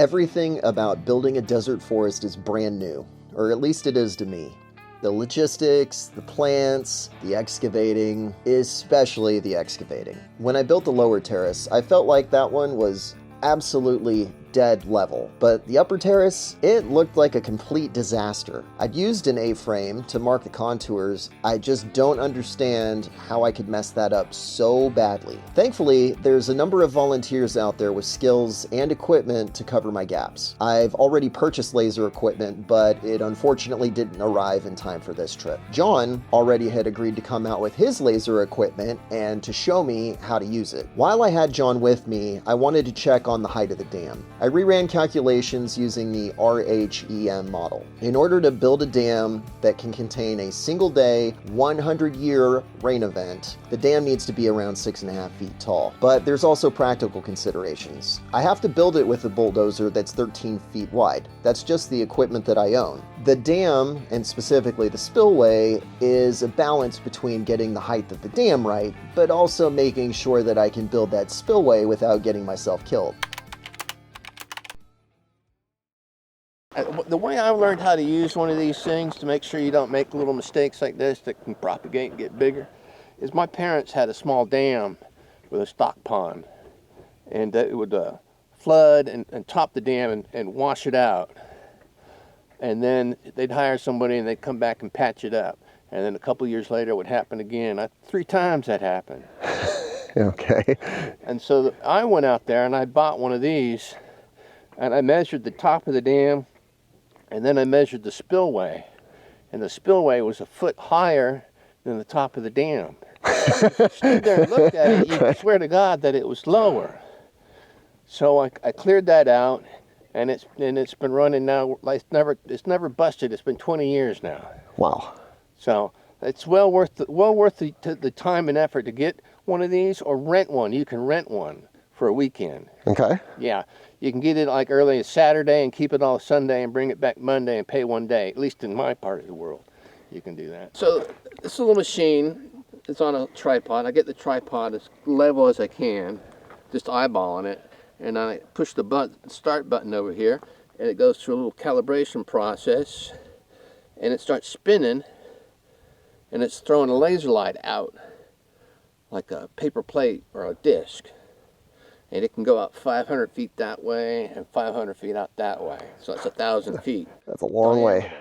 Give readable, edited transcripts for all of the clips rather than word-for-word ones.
Everything about building a desert forest is brand new, or at least it is to me. The logistics, the plants, the excavating, especially the excavating. When I built the lower terrace, I felt like that one was absolutely dead level, but the upper terrace, it looked like a complete disaster. I'd used an A-frame to mark the contours. I just don't understand how I could mess that up so badly. Thankfully, there's a number of volunteers out there with skills and equipment to cover my gaps. I've already purchased laser equipment, but it unfortunately didn't arrive in time for this trip. John already had agreed to come out with his laser equipment and to show me how to use it. While I had John with me, I wanted to check on the height of the dam. I reran calculations using the RHEM model. In order to build a dam that can contain a single day, 100-year rain event, the dam needs to be around 6.5 feet tall. But there's also practical considerations. I have to build it with a bulldozer that's 13 feet wide. That's just the equipment that I own. The dam, and specifically the spillway, is a balance between getting the height of the dam right, but also making sure that I can build that spillway without getting myself killed. The way I learned how to use one of these things to make sure you don't make little mistakes like this that can propagate and get bigger is my parents had a small dam with a stock pond, and it would flood and top the dam and wash it out, and then they'd hire somebody and they'd come back and patch it up, and then a couple years later it would happen again. 3 times that happened. Okay. And so I went out there and I bought one of these, and I measured the top of the dam, and then I measured the spillway, and the spillway was a foot higher than the top of the dam. If you stood there and looked at it, you could swear to God that it was lower. So I cleared that out, and it's been running now. It's never busted. It's been 20 years now. Wow. So it's well worth the time and effort to get one of these or rent one. You can rent one for a weekend. Okay. Yeah. You can get it like early as Saturday and keep it all Sunday and bring it back Monday and pay one day. At least in my part of the world, you can do that. So this little machine is on a tripod. I get the tripod as level as I can, just eyeballing it, and I push the start button over here, and it goes through a little calibration process, and it starts spinning, and it's throwing a laser light out like a paper plate or a disc. And it can go out 500 feet that way and 500 feet out that way. So that's 1,000 feet. That's a long way.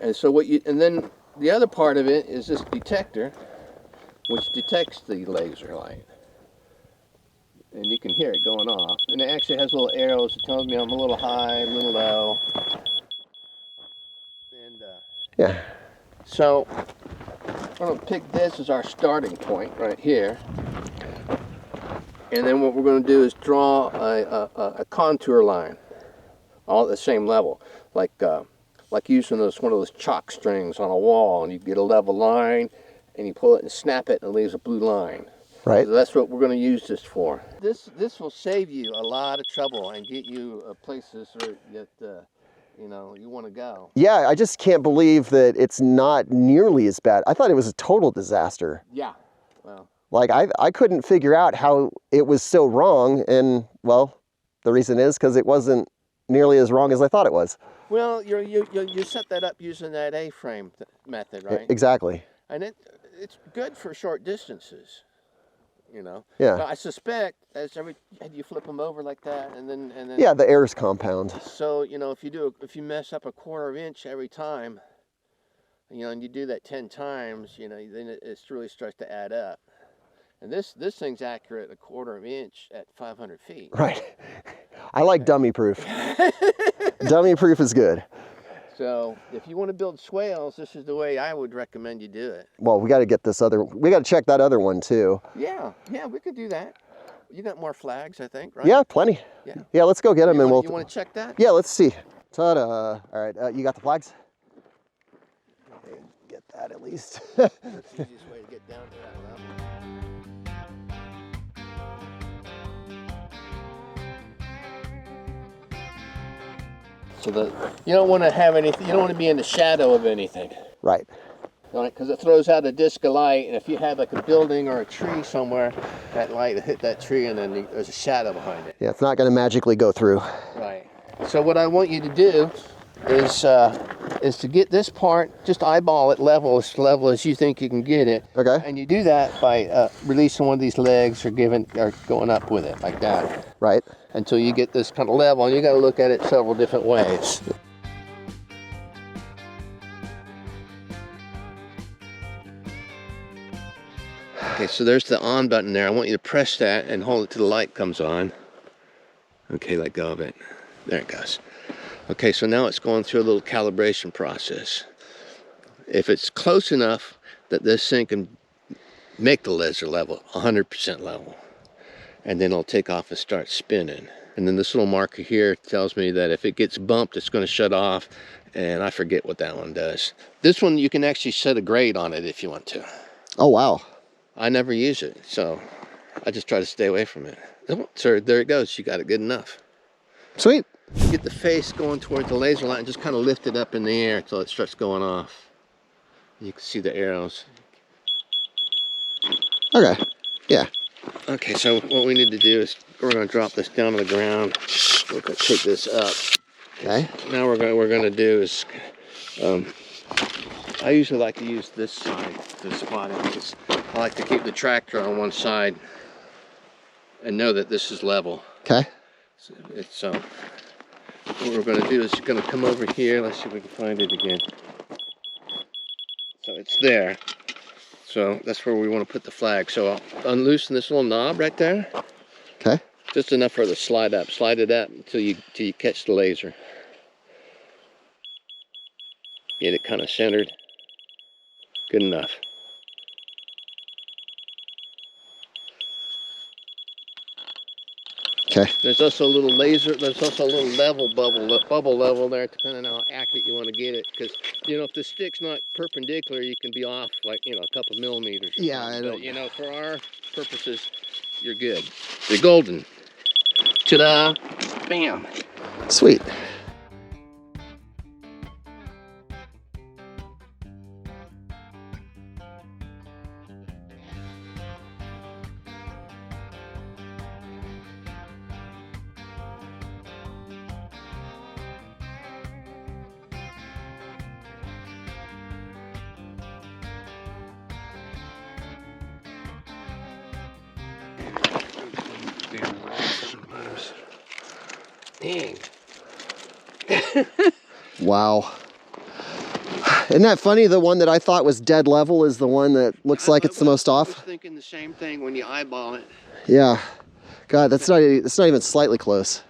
And so and then the other part of it is this detector, which detects the laser light. And you can hear it going off. And it actually has little arrows that tells me I'm a little high, a little low. And yeah. So I'm going to pick this as our starting point right here. And then what we're going to do is draw a contour line, all at the same level, like using one of those chalk strings on a wall, and you get a level line, and you pull it and snap it, and it leaves a blue line. Right. So that's what we're going to use this for. This will save you a lot of trouble and get you places that you want to go. Yeah, I just can't believe that it's not nearly as bad. I thought it was a total disaster. Yeah. Well. Like, I couldn't figure out how it was so wrong, and, well, the reason is because it wasn't nearly as wrong as I thought it was. Well, you set that up using that A-frame method, right? Exactly. And it's good for short distances, Yeah. But I suspect you flip them over like that, and then yeah, the air's compound. So if you mess up a 1/4 inch every time, and you do that 10 times, then it really starts to add up. And this thing's accurate 1/4 inch at 500 feet. Right. I like dummy proof. Dummy proof is good. So if you want to build swales, this is the way I would recommend you do it. Well, we got to get we got to check that other one too. Yeah, we could do that. You got more flags, I think, right? Yeah, plenty. Yeah, let's go get them, and we'll. You want to check that? Yeah, let's see. Ta-da! All right, you got the flags? Okay, get that at least. That's the easiest way to get down to that level. So you don't want to have anything. You don't want to be in the shadow of anything. Right. Right, because it throws out a disc of light, and if you have like a building or a tree somewhere, that light will hit that tree, and then there's a shadow behind it. Yeah, it's not going to magically go through. Right. So what I want you to do is to get this part, just eyeball it level as you think you can get it. Okay. And you do that by releasing one of these legs or going up with it like that. Right. Until you get this kind of level, and you got to look at it several different ways. Okay, so there's the on button there. I want you to press that and hold it till the light comes on. Okay, let go of it. There it goes. Okay, so now it's going through a little calibration process. If it's close enough that this thing can make the laser level, 100% level, and then it'll take off and start spinning. And then this little marker here tells me that if it gets bumped, it's going to shut off, and I forget what that one does. This one, you can actually set a grade on it if you want to. Oh, wow. I never use it, so I just try to stay away from it. Oh, so there it goes. You got it good enough. Sweet. Get the face going toward the laser light and just kind of lift it up in the air until it starts going off. You can see the arrows. Okay. Yeah. Okay, so what we need to do is we're going to drop this down to the ground. We're going to take this up. Okay. Now what we're going to do is, I usually like to use this side to spot it because I like to keep the tractor on one side and know that this is level. Okay. So it's what we're going to do is you're going to come over here. Let's see if we can find it again. So it's there. So that's where we want to put the flag. So I'll unloosen this little knob right there. Okay. Just enough for it to slide up. Slide it up until you catch the laser. Get it kind of centered. Good enough. Okay. There's also a little laser. There's also a little bubble level there, depending on how accurate you want to get it. Because if the stick's not perpendicular, you can be off like a couple millimeters. Yeah, I don't. But, for our purposes, you're good. You're golden. Ta-da! Bam. Sweet. Dang. Wow. Isn't that funny? The one that I thought was dead level is the one that looks like it's the most off. I was thinking the same thing when you eyeball it. Yeah. God, that's not even slightly close.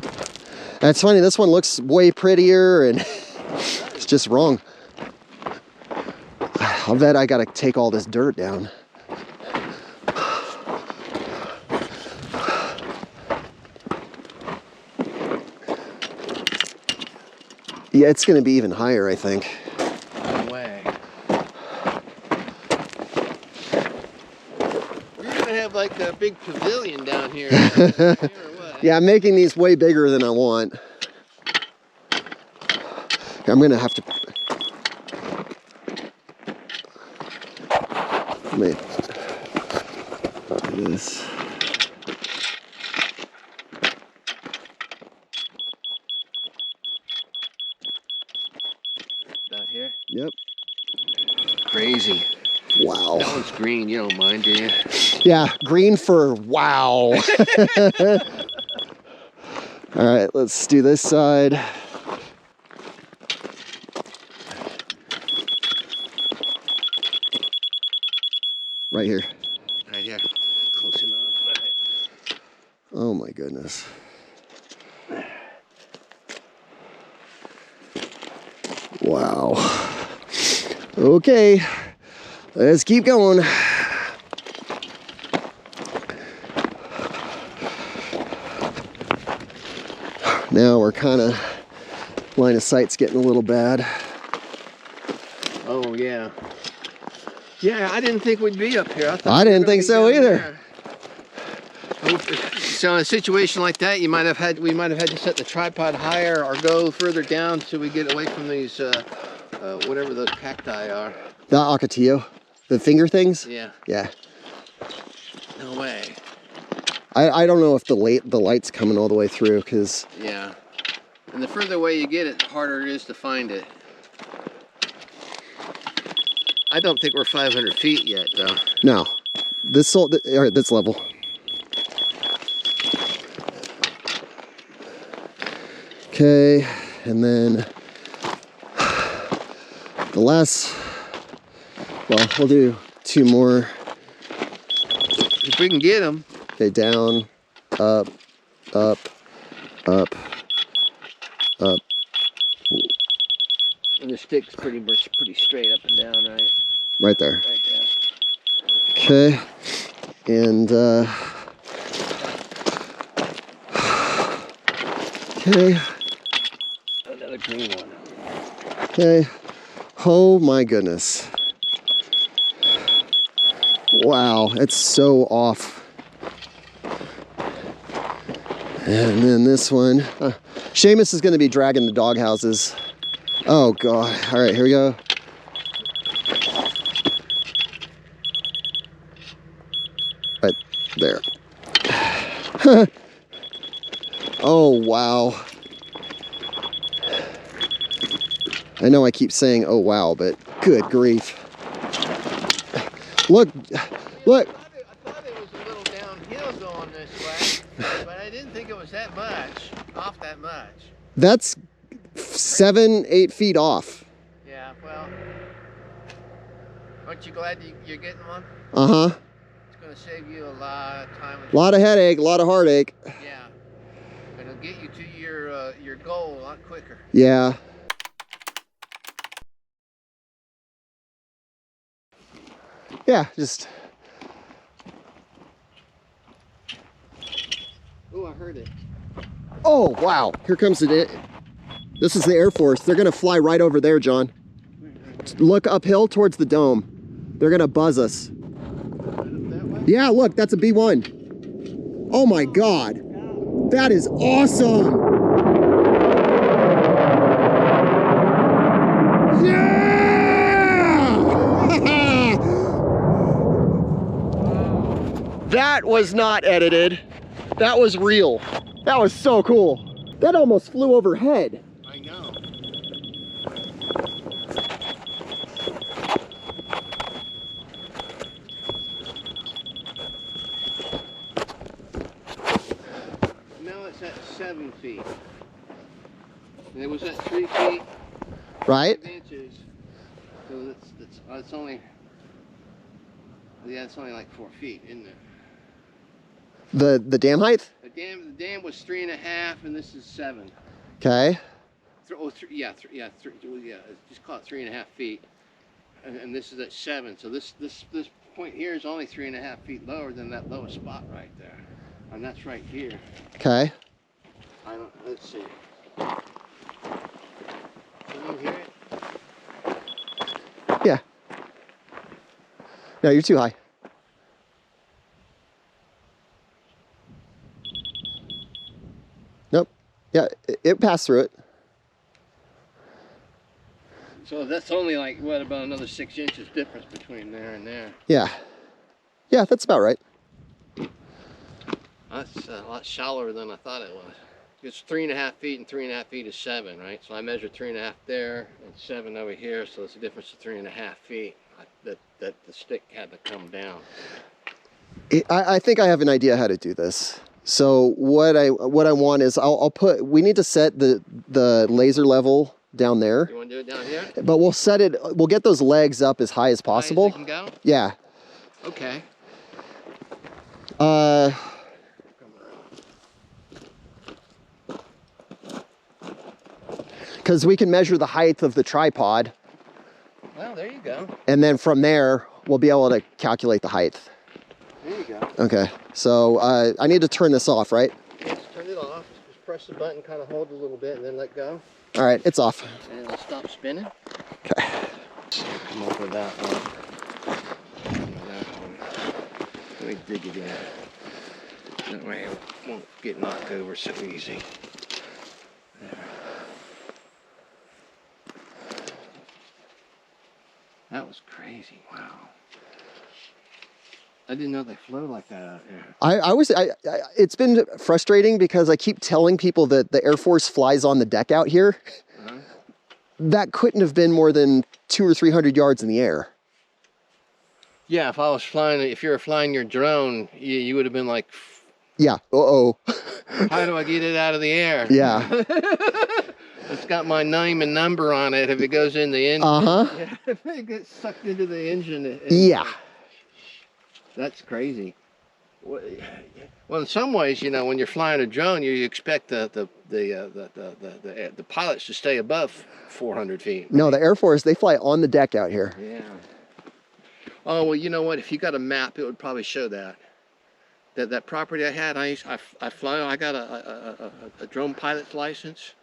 And it's funny, this one looks way prettier and it's just wrong. I bet I gotta take all this dirt down. Yeah, it's gonna be even higher, I think. No way. You're gonna have like a big pavilion down here. Or what? Yeah, I'm making these way bigger than I want. I'm gonna have to. Let me do this. Down here? Yep. Crazy. Wow. That one's green, you don't mind, do you? Yeah, green for wow. All right, let's do this side. Right here. Right here. Close enough. Right. Oh my goodness. Wow. Okay, let's keep going. Now we're kind of, line of sight's getting a little bad. Oh, yeah. Yeah, I didn't think we'd be up here. I didn't think so either. So in a situation like that, we might have had to set the tripod higher or go further down so we get away from these, whatever those cacti are. The Ocotillo? The finger things? Yeah. Yeah. No way. I don't know if the light's coming all the way through, because... Yeah. And the further away you get it, the harder it is to find it. I don't think we're 500 feet yet, though. No. All right, this level. Okay, and then the last... Well, we'll do 2 more. If we can get them. Okay, down, up, up, up, up. And the stick's pretty straight up and down, right? Right there. Right there. Okay, and okay. Another green one. Okay. Oh my goodness. Wow, it's so off. And then this one. Seamus is going to be dragging the dog houses. Oh God. All right, here we go. Right there. Oh, wow. I know I keep saying, oh, wow, but good grief. Look, look. I thought it was a little downhill going this way, but I didn't think it was that much, off that much. That's 7-8 feet off. Yeah, well, aren't you glad you're getting one? Uh-huh. It's going to save you a lot of time. A lot of headache, a lot of heartache. Yeah, and it'll get you to your goal a lot quicker. Yeah. Yeah, just... Oh, I heard it. Oh, wow. Here comes the... This is the Air Force. They're going to fly right over there, John. Look uphill towards the dome. They're going to buzz us. Yeah, look, that's a B-1. Oh my God. That is awesome. Yeah! That was not edited. That was real. That was so cool. That almost flew overhead. I know. Now it's at 7 feet. And it was at 3 feet. Right? 5 inches. So it's only, yeah, it's only like 4 feet, isn't it? The dam height? The dam was 3.5, and this is 7. Okay. Just call it 3.5 feet, and this is at 7. So this point here is only 3.5 feet lower than that lowest spot right there, and that's right here. Okay. Let's see. Can you hear it? Yeah. No, you're too high. Nope. Yeah, it passed through it. So that's only like, what, about another 6 inches difference between there and there. Yeah. Yeah, that's about right. That's a lot shallower than I thought it was. It's 3.5 feet, and 3.5 feet is 7, right? So I measured 3.5 there and 7 over here, so it's a difference of 3.5 feet that the stick had to come down. I think I have an idea how to do this. So what I want is we need to set the laser level down there. You want to do it down here? But we'll get those legs up as high as possible. High as they can go? Yeah. Okay. Because we can measure the height of the tripod. Well, there you go. And then from there, we'll be able to calculate the height. There you go. Okay, so I need to turn this off, right? Yes, turn it off. Just press the button, kind of hold it a little bit, and then let go. All right, it's off. And it'll stop spinning. Okay. Come over that one. Let me dig it in. That way it won't get knocked over so easy. There. That was crazy. Wow. I didn't know they flew like that out there. It's been frustrating because I keep telling people that the Air Force flies on the deck out here. That couldn't have been more than 200 or 300 yards in the air. Yeah, if you were flying your drone, you would have been like, yeah, uh-oh. How do I get it out of the air? Yeah. It's got my name and number on it if it goes in the engine. Yeah, if it gets sucked into the engine. Yeah. That's crazy. Well, in some ways, you know, when you're flying a drone, you expect the pilots to stay above 400 feet. No, the Air Force, they fly on the deck out here. Yeah. Oh, well, you know what? If you got a map, it would probably show that. That property I had, I got a drone pilot's license.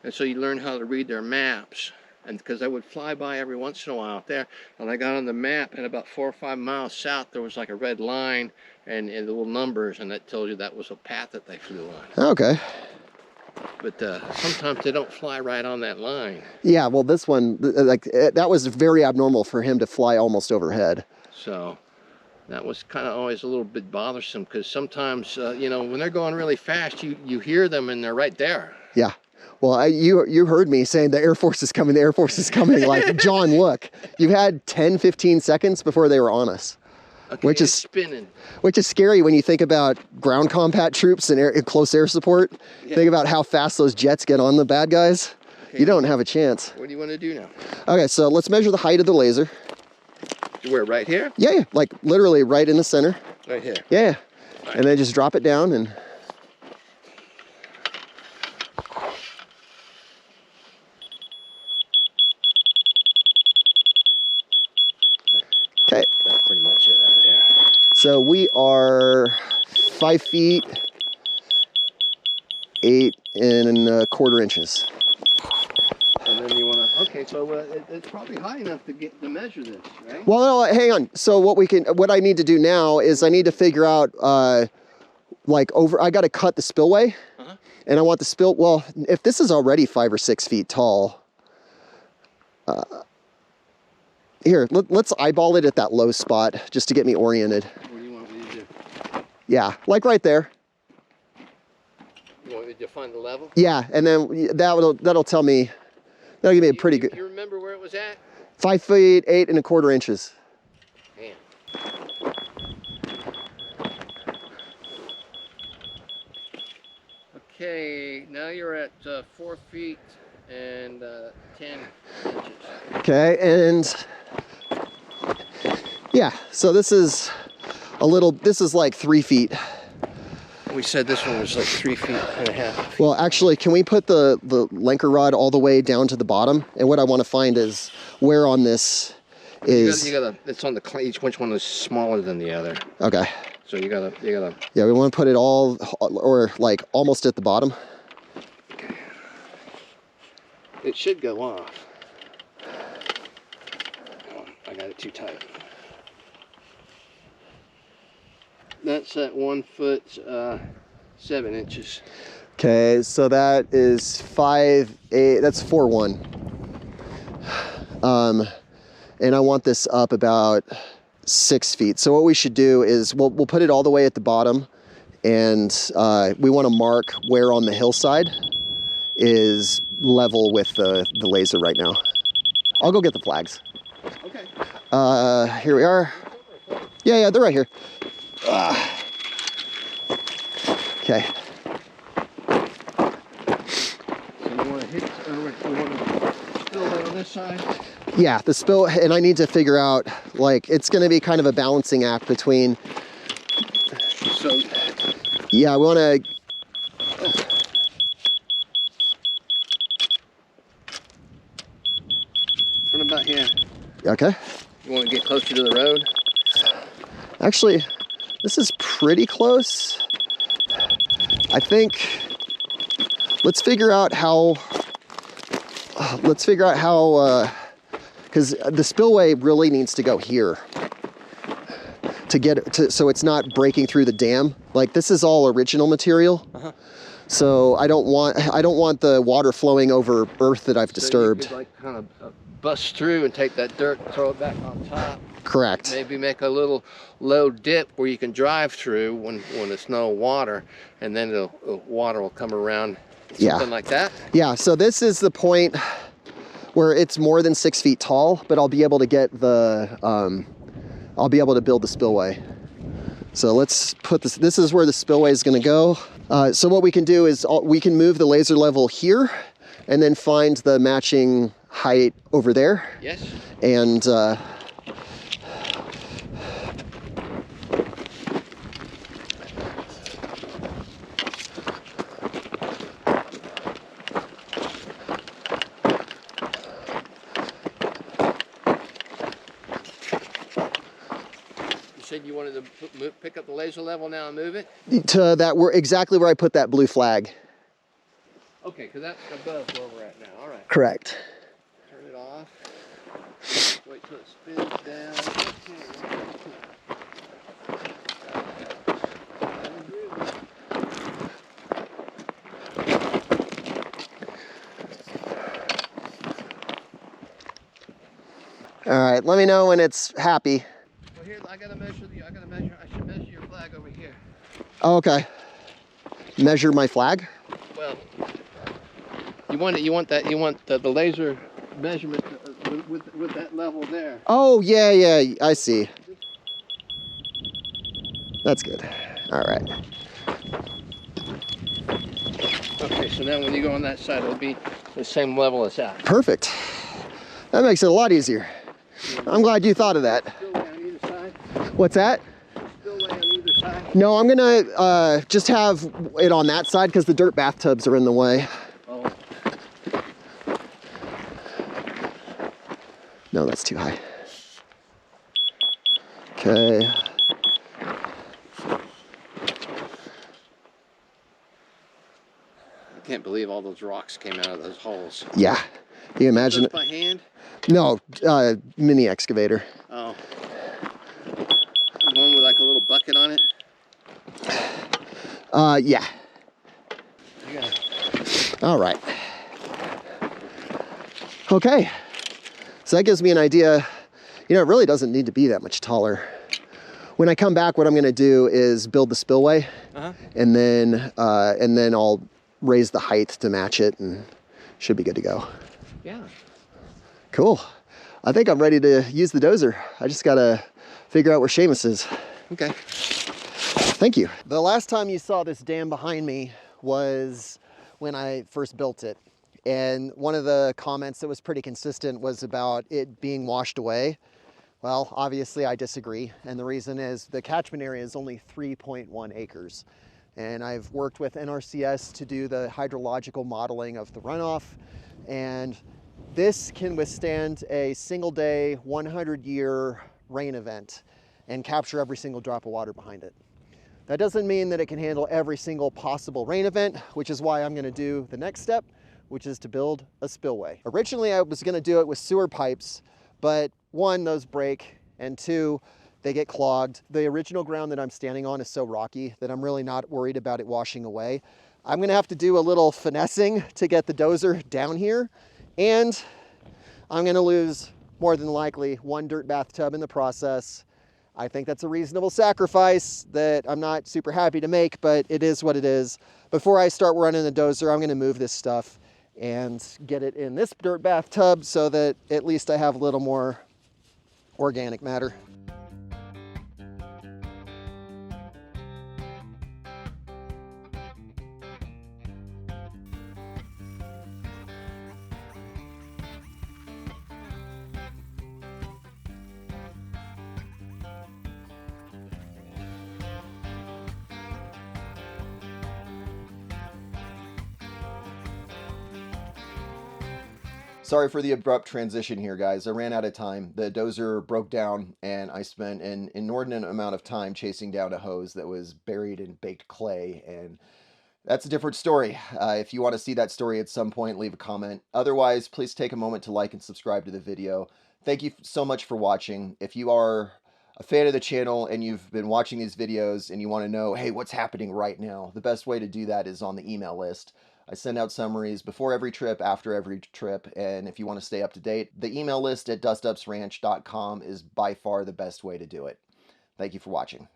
And so you learn how to read their maps. And because I would fly by every once in a while out there, and I got on the map, and about 4 or 5 miles south, there was like a red line and little numbers, and that tells you that was a path that they flew on. Okay. But sometimes they don't fly right on that line. Yeah, well, this one, that was very abnormal for him to fly almost overhead. So that was kind of always a little bit bothersome because sometimes, you know, when they're going really fast, you hear them and they're right there. Yeah. Well, you heard me saying the Air Force is coming, the Air Force is coming. Like, John, look, you had 10, 15 seconds before they were on us. Okay, which is spinning. Which is scary when you think about ground combat troops and close air support. Yeah. Think about how fast those jets get on the bad guys. Okay. You don't have a chance. What do you want to do now? Okay, so let's measure the height of the laser. Where, right here? Yeah, like literally right in the center. Right here? Yeah. Right. And then just drop it down and... Okay. That's pretty much it right there. So we are 5 feet, 8 1/4 inches. And then you want to, okay, so it's probably high enough to measure this, right? Well, no, hang on. So what I need to do now is I need to figure out, I got to cut the spillway. And I want the well, if this is already 5 or 6 feet tall, here, let's eyeball it at that low spot just to get me oriented. What do you want me to do? Yeah, like right there. You want me to find the level? Yeah, and then that'll tell me, that'll give me a pretty good. You remember where it was at? 5 feet, 8 1/4 inches. Man. Okay, now you're at 4 feet and 10 inches. Okay, and yeah, so this is like 3 feet. We said this one was like 3 feet and a half. Well, actually, can we put the Lenker rod all the way down to the bottom? And what I want to find is where on this is... it's on each one is smaller than the other. Okay. So you gotta. Yeah, we want to put it all, or like almost at the bottom. Okay. It should go off. Oh, I got it too tight. That's at 1 foot 7 inches. Okay, so that is 5, 8. That's 4, 1. And I want this up about 6 feet. So what we should do is we'll put it all the way at the bottom, and we want to mark where on the hillside is level with the laser right now. I'll go get the flags. Okay. Here we are. Yeah, they're right here. Okay. So you want to hit, we want to spill it on this side? Yeah, the spill, and I need to figure out, like, it's going to be kind of a balancing act between... So... Yeah, we want to... What about here? Okay. You want to get closer to the road? Actually, this is pretty close. I think... Let's figure out how... because the spillway really needs to go here to get it to, so it's not breaking through the dam. Like, this is all original material. So I don't want the water flowing over earth that I've disturbed. You could, like, kind of bust through and take that dirt and throw it back on top. Correct. Maybe make a little low dip where you can drive through when it's no water, and then the water will come around. Something like that. Yeah, so this is the point where it's more than 6 feet tall, but I'll be able to get the, I'll be able to build the spillway. So let's put this, this is where the spillway is gonna go. So what we can do is we can move the laser level here and then find the matching height over there. Yes. And said you wanted to pick up the laser level now and move it? To that, we're exactly where I put that blue flag. Okay, because that's above where we're at now. All right. Correct. Turn it off. Wait till it spins down. All right, let me know when it's happy. Well, here, I should measure your flag over here. Oh, okay. Measure my flag? Well, you want the laser measurement with that level there. Oh, yeah, I see. That's good. All right. Okay, so now when you go on that side, it'll be the same level as that. Perfect. That makes it a lot easier. I'm glad you thought of that. Spillway on either side? What's that? Spillway on either side? No, I'm gonna just have it on that side because the dirt bathtubs are in the way. Oh. No, that's too high. Okay. I can't believe all those rocks came out of those holes. Yeah. You imagine it? By hand? No, mini excavator. Oh. One with like a little bucket on it? Yeah. Yeah. All right. Okay. So that gives me an idea. You know, it really doesn't need to be that much taller. When I come back, what I'm going to do is build the spillway, and then I'll raise the height to match it, and should be good to go. Yeah. Cool. I think I'm ready to use the dozer. I just gotta figure out where Seamus is. Okay. Thank you. The last time you saw this dam behind me was when I first built it. And one of the comments that was pretty consistent was about it being washed away. Well, obviously I disagree. And the reason is the catchment area is only 3.1 acres. And I've worked with NRCS to do the hydrological modeling of the runoff. And this can withstand a single day, 100-year rain event and capture every single drop of water behind it. That doesn't mean that it can handle every single possible rain event, which is why I'm gonna do the next step, which is to build a spillway. Originally, I was gonna do it with sewer pipes, but one, those break, and two, they get clogged. The original ground that I'm standing on is so rocky that I'm really not worried about it washing away. I'm gonna have to do a little finessing to get the dozer down here, and I'm gonna lose more than likely one dirt bathtub in the process. I think that's a reasonable sacrifice that I'm not super happy to make, but it is what it is. Before I start running the dozer, I'm gonna move this stuff and get it in this dirt bathtub so that at least I have a little more organic matter. Sorry for the abrupt transition here, guys. I ran out of time. The dozer broke down and I spent an inordinate amount of time chasing down a hose that was buried in baked clay, and that's a different story. If you want to see that story at some point, leave a comment. Otherwise, please take a moment to like and subscribe to the video. Thank you so much for watching. If you are a fan of the channel and you've been watching these videos and you want to know, hey, what's happening right now? The best way to do that is on the email list. I send out summaries before every trip, after every trip, and if you want to stay up to date, the email list at dustupsranch.com is by far the best way to do it. Thank you for watching.